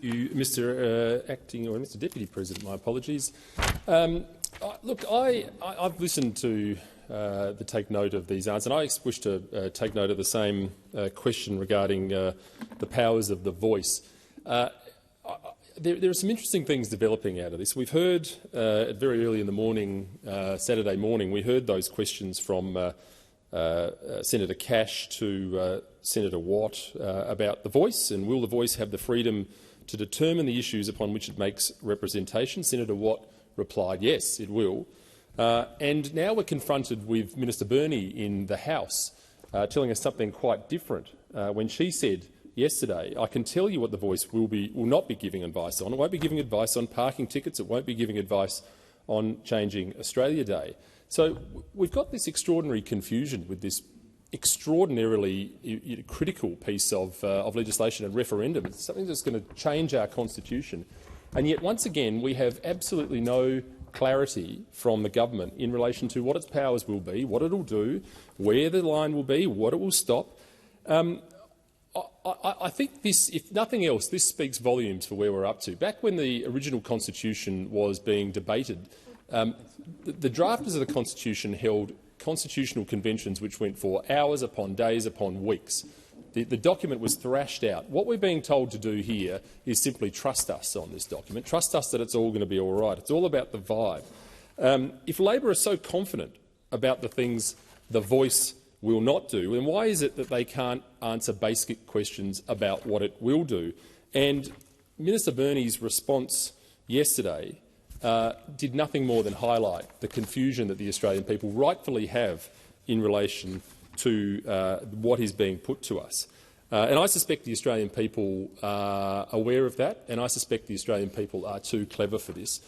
you, Mr. Acting or Mr. Deputy President. My apologies. Look, I've listened to the take note of these answers, and I wish to take note of the same question regarding the powers of the voice. There are some interesting things developing out of this. We've heard very early in the morning, Saturday morning, we heard those questions from Senator Cash to Senator Watt about the voice, and will the voice have the freedom to determine the issues upon which it makes representation. Senator Watt replied, yes, it will. And now we're confronted with Minister Burney in the House telling us something quite different when she said yesterday, I can tell you what the voice will not be giving advice on. It won't be giving advice on parking tickets. It won't be giving advice on changing Australia Day. So we've got this extraordinary confusion with this extraordinarily critical piece of legislation and referendum. It's something that's going to change our constitution. And yet, once again, we have absolutely no clarity from the government in relation to what its powers will be, what it will do, where the line will be, what it will stop. I think this, if nothing else, this speaks volumes for where we're up to. Back when the original constitution was being debated, the drafters of the constitution held constitutional conventions which went for hours upon days upon weeks. The document was thrashed out. What we're being told to do here is simply trust us on this document. Trust us that it's all going to be all right. It's all about the vibe. If Labor are so confident about the things the voice will not do, then why is it that they can't answer basic questions about what it will do? And Minister Burney's response yesterday did nothing more than highlight the confusion that the Australian people rightfully have in relation to what is being put to us. And I suspect the Australian people are aware of that, and I suspect the Australian people are too clever for this.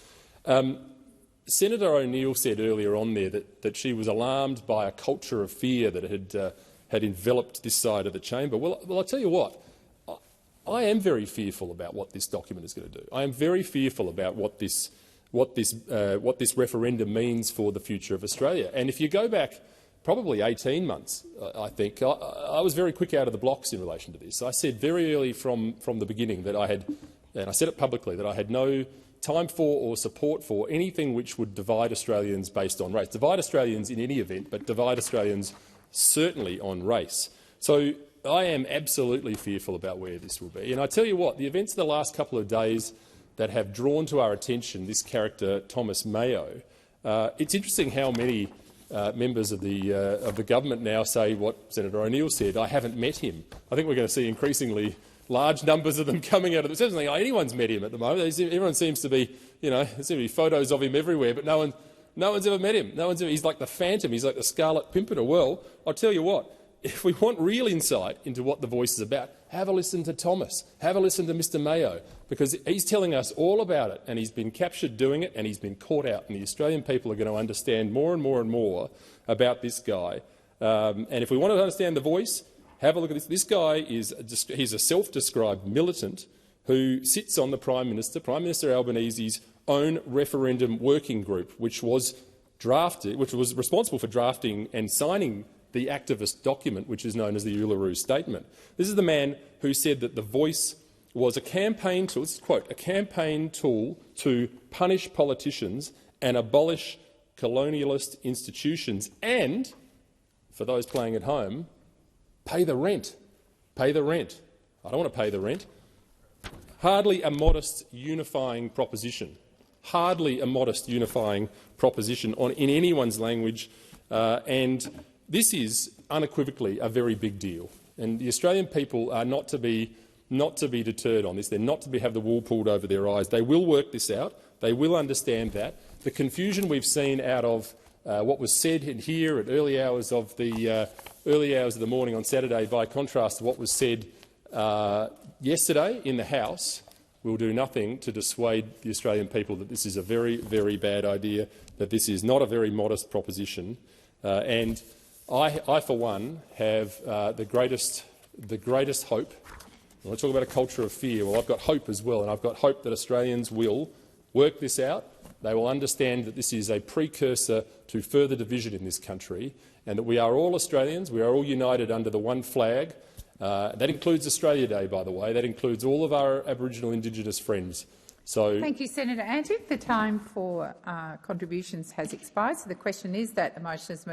Senator O'Neill said earlier on there that she was alarmed by a culture of fear that had enveloped this side of the chamber. Well, I'll tell you what, I am very fearful about what this document is going to do. I am very fearful about what this referendum means for the future of Australia. And if you go back probably 18 months, I think, I was very quick out of the blocks in relation to this. I said very early from the beginning that I had, and I said it publicly, that I had no time for or support for anything which would divide Australians based on race. Divide Australians in any event, but divide Australians certainly on race. So I am absolutely fearful about where this will be. And I tell you what, the events of the last couple of days that have drawn to our attention this character, Thomas Mayo, it's interesting how many members of the government now say what Senator O'Neill said. I haven't met him. I think we're going to see increasingly large numbers of them coming out of the. Certainly, anyone's met him at the moment. Everyone seems to be, there seem to be photos of him everywhere, but no one's ever met him. He's like the Phantom. He's like the Scarlet Pimpernel. Well, I'll tell you what. If we want real insight into what the voice is about, have a listen to Thomas. Have a listen to Mr Mayo, because he's telling us all about it, and he's been captured doing it, and he's been caught out. And the Australian people are going to understand more and more and more about this guy. And if we want to understand the voice, have a look at this. This guy he's a self-described militant who sits on the Prime Minister Albanese's own referendum working group, which was responsible for drafting and signing the activist document which is known as the Uluru Statement. This is the man who said that the voice was a campaign tool, this is a quote, a campaign tool to punish politicians and abolish colonialist institutions and, for those playing at home, pay the rent. Pay the rent. I don't want to pay the rent. Hardly a modest unifying proposition. Hardly a modest unifying proposition in anyone's language, and this is unequivocally a very big deal, and the Australian people are not to be deterred on this. They're not to have the wool pulled over their eyes. They will work this out. They will understand that. The confusion we've seen out of what was said here at early hours of the morning on Saturday, by contrast to what was said yesterday in the House, will do nothing to dissuade the Australian people that this is a very, very bad idea, that this is not a very modest proposition, and I, for one, have the greatest hope. When I talk about a culture of fear, well, I've got hope as well, and I've got hope that Australians will work this out. They will understand that this is a precursor to further division in this country, and that we are all Australians, we are all united under the one flag, That includes Australia Day, by the way. That includes all of our Aboriginal Indigenous friends. So, thank you, Senator Antic. The time for contributions has expired. So the question is that the motion is moved